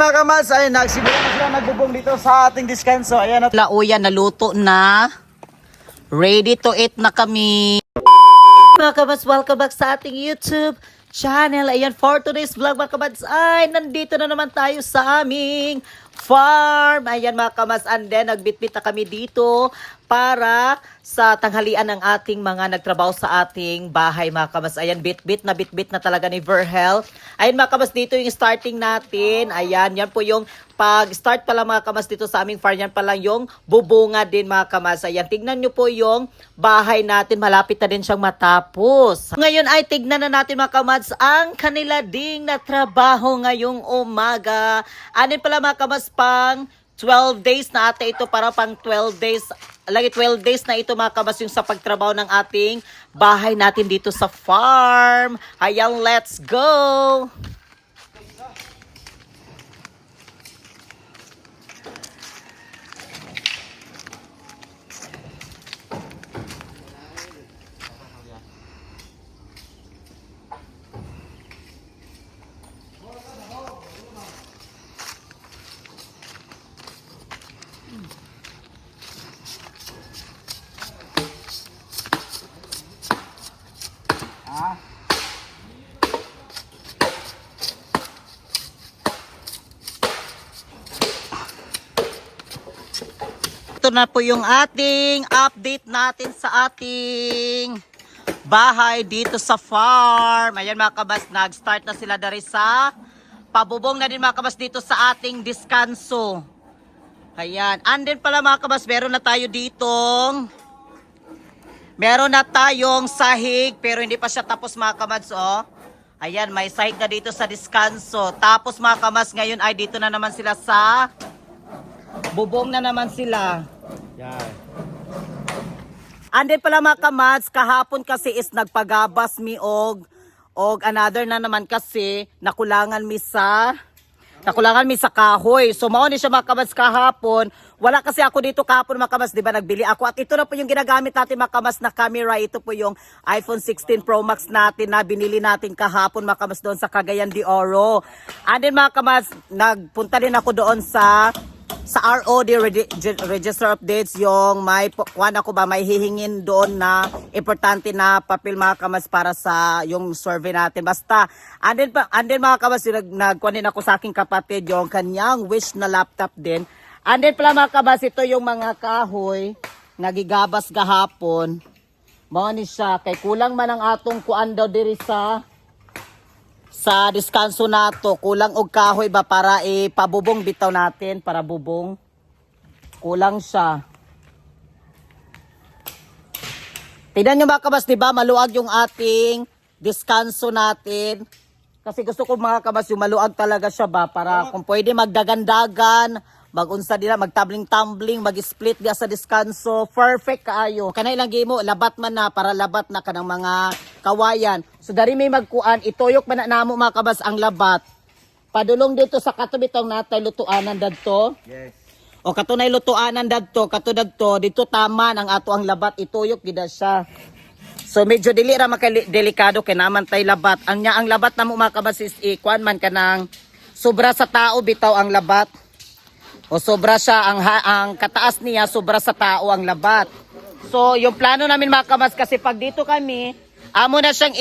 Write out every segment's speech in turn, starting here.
Mga kamas, ayun, nagsimula na sila nagbubong dito sa ating diskanso. Ayan na. Lauyan, naluto na. Ready to eat na kami. Mga kabats, welcome back sa ating YouTube channel. Ayan, for today's vlog mga kabats, ay nandito na naman tayo sa aming farm. Ayan mga kabats, and then nagbitbit na kami dito para sa tanghalian ng ating mga nagtrabaho sa ating bahay mga kabats. Ayan, bitbit na talaga ni Verhel. Ayan mga kabats, dito yung starting natin. Ayan, yan po yung pag-start pa lang mga kamas dito sa aming farm, yan pa lang yung bubunga din mga kamas. Ayan, tignan nyo po yung bahay natin. Malapit na din siyang matapos. Ngayon ay tignan na natin mga kamas ang kanila ding na trabaho ngayong umaga. Anin pala mga kamas, pang 12 days na ate ito, para pang 12 days. Lagi 12 days na ito mga kamas yung sa pagtrabaho ng ating bahay natin dito sa farm. Ayan, let's go! Ito na po yung ating update natin sa ating bahay dito sa farm. Ayan mga kabas, nag-start na sila dari sa pabubong na din mga kabas dito sa ating diskanso. Ayan. And then pala mga kabas, meron na tayong sahig, pero hindi pa siya tapos mga kabas, oh. Ayan, may sahig na dito sa diskanso. Tapos mga kabas, ngayon ay dito na naman sila sa bubong na naman sila. Yan. Andin pala mga kamads, kahapon kasi is nagpagabas mi og another na naman kasi nakulangan mi sa kahoy. So mao ni siya mga kamads kahapon. Wala kasi ako dito kahapon mga kamads, di ba nagbili ako. At ito na po yung ginagamit natin mga kamads na camera. Ito po yung iPhone 16 Pro Max natin na binili natin kahapon mga kamads doon sa Cagayan de Oro. Andin mga kamads, nagpunta din ako doon sa ROD register updates, yung may hihingin doon na importante na papel mga kamas para sa yung survey natin. Basta andin mga kamas, nagkuhanin ako sa aking kapatid yung kanyang wish na laptop din. Andin pala mga kamas, ito yung mga kahoy nagigabas gahapon. Mao ni siya kay kulang man ang atong kuan daw diri sa diskanso nato, kulang og kahoy ba para ipabubong bitaw natin, para bubong. Kulang siya. Tignan nyo mga kabas, diba maluag yung ating diskanso natin. Kasi gusto ko mga kabas yung maluag talaga siya ba, para kung pwede magdagan-dagan, magunsa nila, magtabling-tumbling, mag-split dia sa diskanso. Perfect kaayo. Kanay lang gimo, labat man na, para labat na kanang mga kawayan. So dari may magkuan, ituyok man na namo mga kabas ang labat. Padulong dito sa katubitong natay lutuanan dadto. Yes. O katunay lutuanan dadto, katudadto, dito tama ang ato ang labat, ituyok gida siya. So medyo dili ra delikado kay naman tay labat. Ang labat namo mga kabas is ikuan man kanang sobra sa tao bitaw ang labat. O sobra siya, ang kataas niya, sobra sa tao ang labat. So, yung plano namin mga kamas, kasi pag dito kami, amo na siyang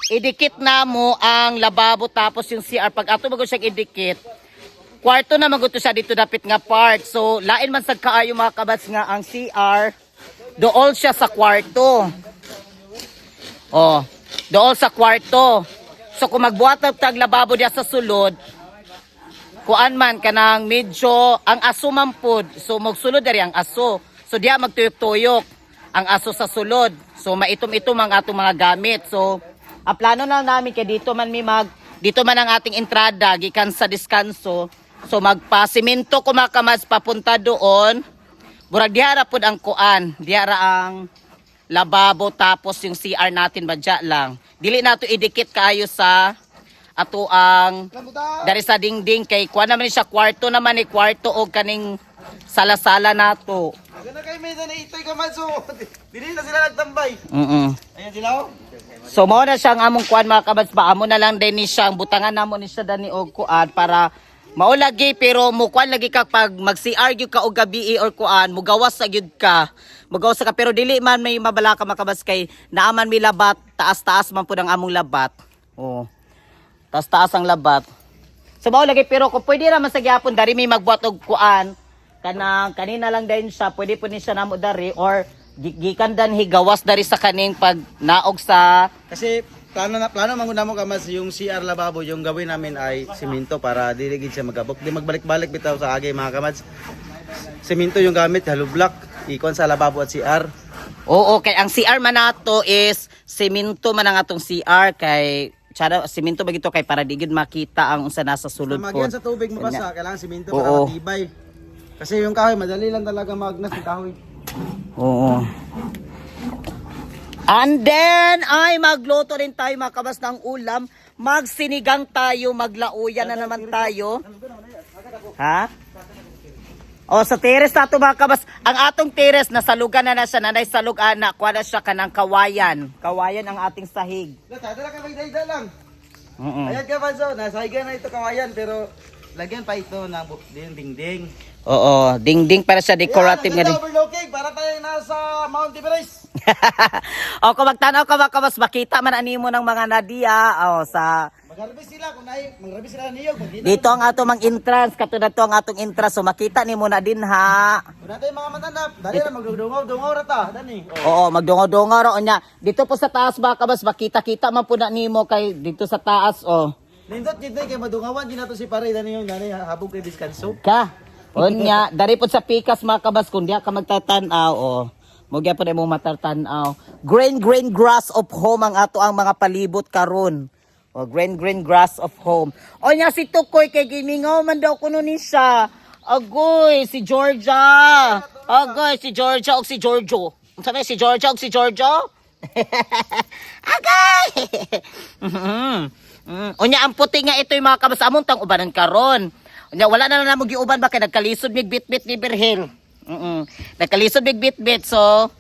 idikit na mo ang lababo tapos yung CR. Pag ato bago siyang idikit, kwarto na maguto siya dito dapit nga part. So, lain man sa kaayo mga kabats nga ang CR, dool siya sa kwarto. O, dool sa kwarto. So, kung magbuhat ng tag lababo diya sa sulod, kuan man kanang medyo ang aso mampod, so magsulod dari ang aso, so diya magtuyok-tuyok ang aso sa sulod, so maitom-itom ang atong mga gamit. So ang plano na namin kay dito man ang ating entrada gikan sa diskanso, so magpasimento ko mga kamas papunta doon, burag diara pod ang kuan, diara ang lababo tapos yung CR natin badya lang, dili nato idikit kaayo sa ato ang dari sa dingding kay kuha naman siya kwarto naman kwarto o kaning sala-sala nato. Agad na kayo may na ito'y kamadso. Dili na sila nagtambay. Ayan sila oh. So mao na siya ang among kuan mga kabats ba, amo na lang din ni siya ang butangan namo ni siya dani og kuan para Mao lagi pero mukuan lagi ka pag mag-CR gyud ka og gabi or kuan, mugawas sa gyud ka. Mugawas ka pero dili man may mabala ka makabas kay naaman mi labat, taas-taas man pud ang among labat. Oh. Taas-taas ang labat. So mao lagi pero kung pwede ra man sa gyapon dari may magbuhat og kuan, kanang kanina lang din siya, pwede po ni siya namo dari or gikan dan higawas dari sa kaning pag naog sa Kasi plano manguna mo kamas yung CR lababo yung gawin namin ay simento para diligid siya magabok. Di magbalik-balik bitaw sa agay mga kamads. Simento yung gamit, hollow block, ikon sa lababo at CR. Oo, kay ang CR man nato is semento man ang atong CR kay tsara semento ba gito kay para di gid makita ang unsa nasa sulod Sa po. sa tubig mabasa, kailangan simento para Oo. matibay. Kasi yung kahoy, madali lang talaga magnas yung kahoy. Oo. And then, ay magluto rin tayo mga kabas ng ulam. Magsinigang tayo, maglauyan na naman tayo. Ha? O sa teres na ito mga kabas. Ang atong teres, nasalugan na siya. Nanay salugan na. Kuha na siya kanang kawayan. Kawayan ang ating sahig. Dala ka magdayda lang. Mm-mm. Ayan ka Panso, nasahigan na ito kawayan pero lagyan pa ito ng dingding. Oo, dingding para siya decorative nga Ayan, din. ang overlooking para tayo nasa Mount Everest. O kung magtanaw ka mga kabas, makita man animo ng mga Nadia. O sa Mag-harvest sila kung mag-harvest sila niyog. dito ang ato mang entrance, katulad to ang atong entrance. So makita nimo na din ha. Kung natin mga matanap, dali na magdudungaw rata. Dani. Oo, magdungo-dungo ro nya. Dito po sa taas ba kabas, makita-kita man po na nimo kay dito sa taas oh. Nindot gid kay madungawan din nato si pare dani yung dani habog kay diskanso. Ka. Unya, dari po sa pikas mga kabas kun diha ka magtatanaw oh. Mogya po mo matartanaw. Green grass of home ang ato ang mga palibot karon. O green grass of home. O nya si Tukoy kay gimingaw man daw kuno ni siya. Agoy si Georgia. Agoy si Georgia o si Giorgio. Sabi si Georgia o si Giorgio? Agay. Unya ang puti nga ito yung mga kabas amon tang ubanan karon. Unya wala na namo giuban ba kay nagkalisod mig bit-bit ni Berhel. Nagkalisod mig bit-bit so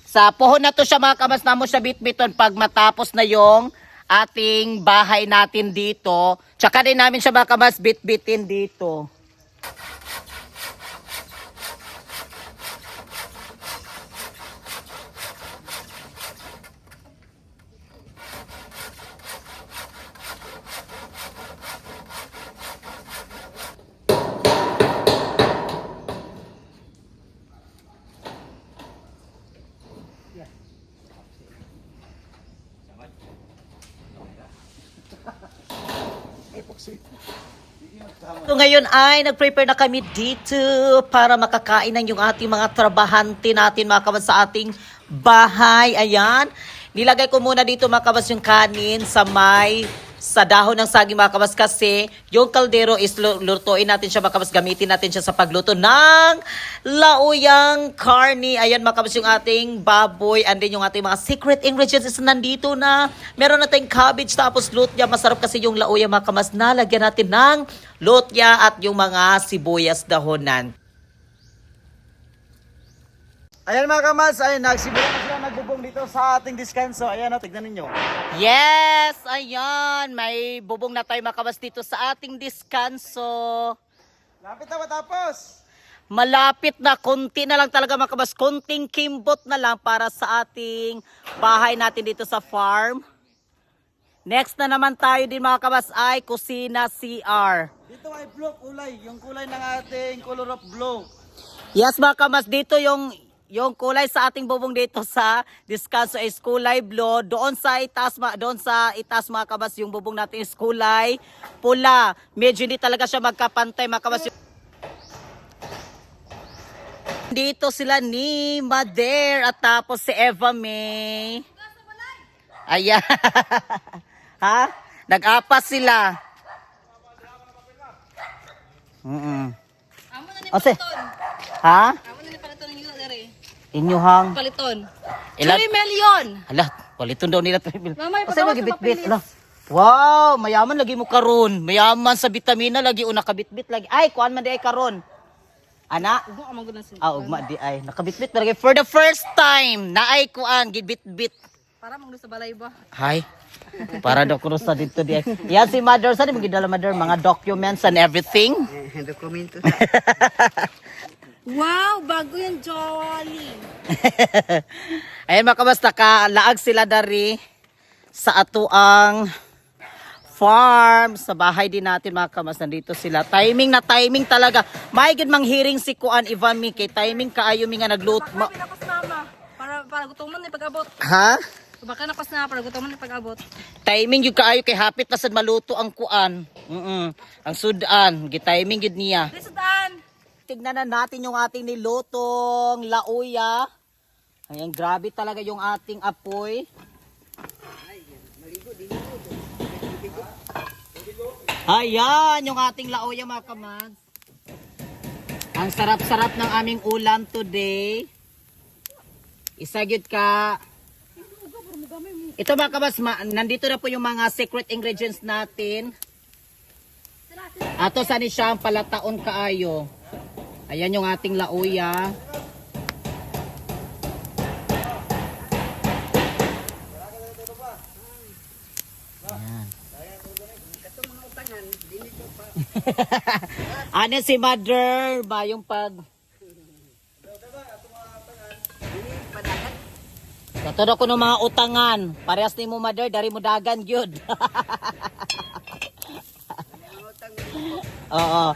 sa pohon na to siya mga kabas namo siya bit-biton pag matapos na yung ating bahay natin dito. Tsaka din namin siya baka mas bit-bitin dito. So ngayon ay nag-prepare na kami dito para makakain ng yung ating mga trabahante natin mga kabas sa ating bahay. Ayan. Nilagay ko muna dito mga kabas yung kanin sa dahon ng saging mga kabas kasi yung kaldero is lutuin natin siya mga kabas, gamitin natin siya sa pagluto ng lauyang karni. Ayan mga kabas yung ating baboy and then yung ating mga secret ingredients is nandito na. Meron natin cabbage tapos lutya. Masarap kasi yung lauya mga kabas na lagyan natin ng lutya at yung mga sibuyas dahonan. Ayan mga kamads, ayun nagsimula na sila nagbubong dito sa ating diskanso. Ayan, tignan ninyo. Yes, ayan. May bubong na tayo makabas dito sa ating diskanso. Lapit na matapos. Malapit na, konti na lang talaga makabas. Konting kimbot na lang para sa ating bahay natin dito sa farm. Next na naman tayo din mga kabas ay kusina CR. Dito ay blue kulay, yung kulay ng ating color of blue. Yes mga kabas, dito yung kulay sa ating bubong dito sa diskanso is kulay blue. Doon sa itaas mga kabas yung bubong natin is kulay pula. Medyo hindi talaga siya magkapantay mga kabas. Dito sila ni Mader at tapos si Eva May. Ayan. Ha? Nag-apas sila. Amo na ni Ose. paliton. Ha? Amo na ni paliton ng yulo dere. Inyuhang. Paliton. Ilan? 3 million. Ala, paliton daw nila 3 million. Mamay, Asa pagawas lagi sa bit-bit? mapilis. Ala. Wow, mayaman lagi mo karon. Mayaman sa bitamina lagi o nakabit-bit lagi. Ay, kuan man di ay karon. Ana? Ugma amang gud na siya. Ugma di ay nakabit-bit lagi for the first time. Na ay kuan gibit-bit. Para mong sa balay ba? Hay. Para daw kuno sa dito di. Yan si Mother, saan mo gidala Mother? Mga documents and everything. Dokumento. Wow, bago yung Jolly. Ayan mga kabas, nakalaag sila dari sa atuang farm. Sa bahay din natin mga kabas, nandito sila. Timing na timing talaga. Maigid mang hearing si Kuan Ivan Mi, kay timing kaayo mi nga nagluto. Nakos mama. Para gutuman na pag-abot. Ha? Baka nakos na para gutuman na pag-abot. Timing yung kaayo kay hapit na sad maluto ang kuan. Ang sudan, gi-timing gid niya.Lisudan. Tignan na natin yung ating nilutong lauya. Ayan, grabe talaga yung ating apoy. Ayan, yung ating lauya mga kamads. Ang sarap-sarap ng aming ulam today. Isagid ka. Ito mga kabas, nandito na po yung mga secret ingredients natin. Ato saan siya ang palataon kaayo. Ayan yung ating lauya. Ayan. Ano si Mother ba yung pag Katuro ko ng mga utangan. Parehas ni mo Mother, dari mo dagan gyud. Oo.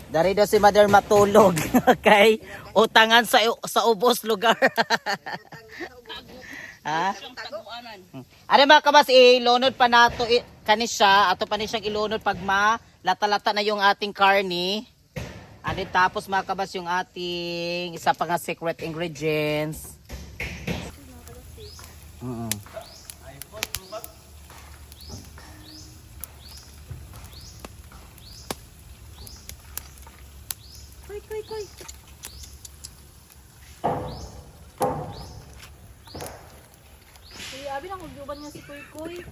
Dari daw si Mother matulog. Okay? Utangan sa ubos lugar. Ha? Ano mga kabas, ilunod pa nato kani siya, ato pa ni siyang ilunod pag lata-lata na yung ating karni. Ano tapos mga kabas yung ating isa pa nga secret ingredients. Koy. Kuya, abi nang magduban niya si Koy.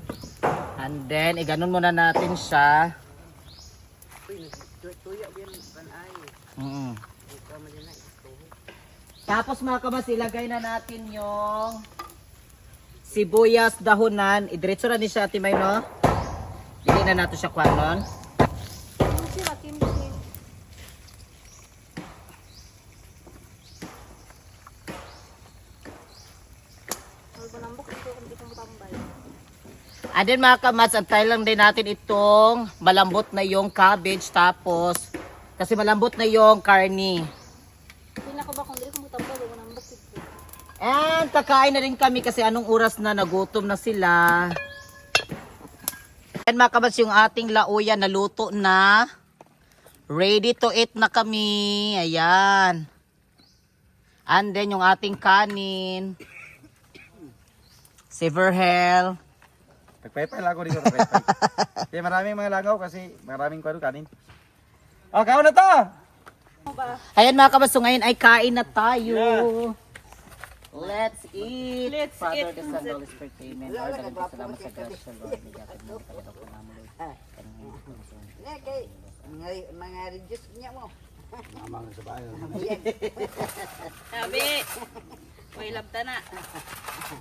And then, iganon muna natin siya. Tapos mga kabas, ilagay na natin yung sibuyas, dahonan. Idiretso na ni siya, Timay, no? Dili na nato siya kwanon. Ano sila, kimchi? Malbanambok ito kung di kong tambay. And then mga kamats, antay lang din natin itong malambot na yung cabbage. Tapos, kasi malambot na yung karni. Hindi ko ba kung di kong tambay, malbanambok ito. And kakain na rin kami kasi anong oras na nagutom na sila. And mga kabats, yung ating lauya naluto na. Ready to eat na kami. Ayan. And then yung ating kanin. Silverhell. Nagpaypay lang ako dito. Nagpaypay. Kaya maraming mga langaw kasi maraming kanin. Oh, kaon na to! Ayan mga kabats, so ngayon ay kain na tayo. Let's eat. Let's Father, eat. the Son, Holy Spirit, Amen. Lord, dalang salamat sa grasya, Lord. Bigatan mo talaga po namin, Lord. Mga reduce niya mo. Sabi, may labta na.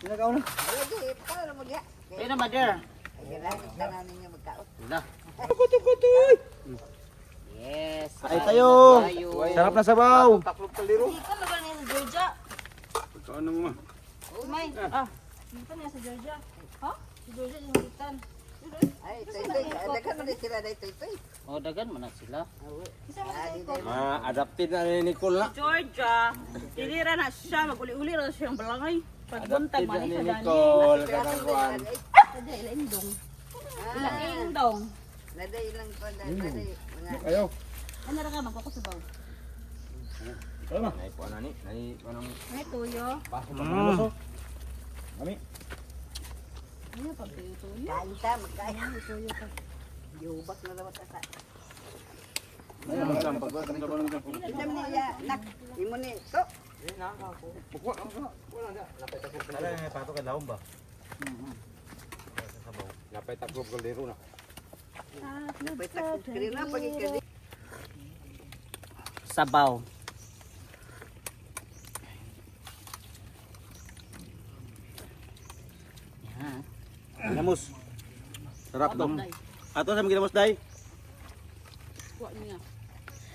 Lagi, paano mo diya? Ayun na, Mother. Kailangan na ninyo magkaot. Wala. Yes. Ay tayo! Sarap na sabaw! Hindi ka na ba niya sa Georgia? Kaon mo ma. Umay. Hindi ka niya sa Georgia. Ha? Si Georgia yung hitan. Ay, toy-toy. Dagan mo na sila na toy-toy. O, dagan mo na sila. Isa mo sa iko. Adapted na ni Nicole na. Georgia. Dilira na siya. Mag-uli-uli na siyang balangay. Pagbuntag man Adapted na ni siya dani. Nicole. Kanangkuan. Kada ilang indong. Ilang indong. Naday lang po. Naday. Mga Ayo. Ano ra ka magkukusabaw? Nay po nani. Nay anong Ay tuyo. paso pa mo. Kami. Ano pa tuyo? kain ta, magkain. Yubak na dapat asa. Ay, ang sampag ba? Ang sampag ng sampag. Kita mo niya, nak. Imo ni, to. Tala na pato ka laom ba? Napay taklob ko liro na. Pwede takot ka rin na, pag-ikadi. Sabaw. Yan. ginamos. Sarap to. Ato sa ginamos day. Kuha niya.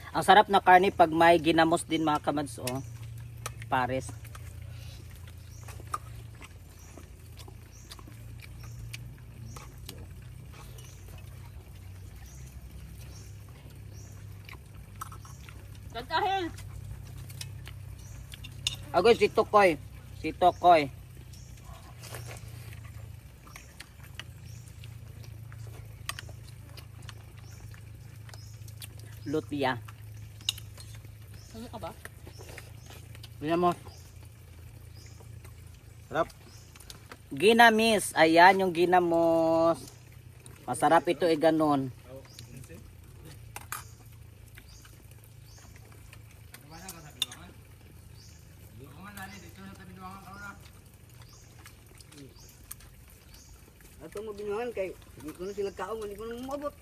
Ang sarap na karne pag may ginamos din mga kamads, oh. Pares. Tagkahil. Agoy, si Tokoy. Si Tokoy. Lutia. Ano ka ba? Tingnan mo. Sarap. Ginamis. Ayan yung ginamos. Masarap ito ganon. Ato mo binuhan kay hindi ko na sila kaong, hindi ko na umabot.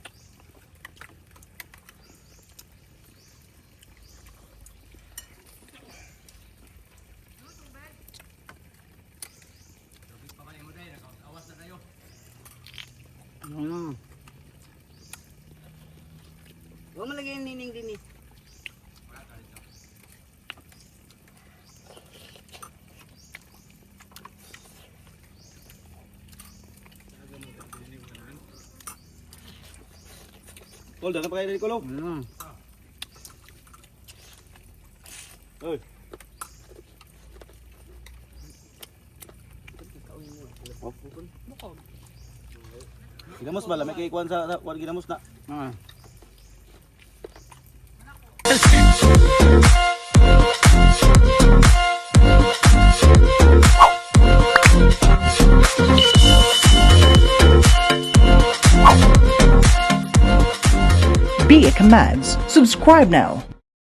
Mm. Huwag malagay yung nining din eh. Tol, dagan pa kayo dali kulong. Mm. Oy. Bukog. Ginamos ba? Lamay kay kuwan sa kuwan ginamos na. Mm. Be a Commands. Subscribe now.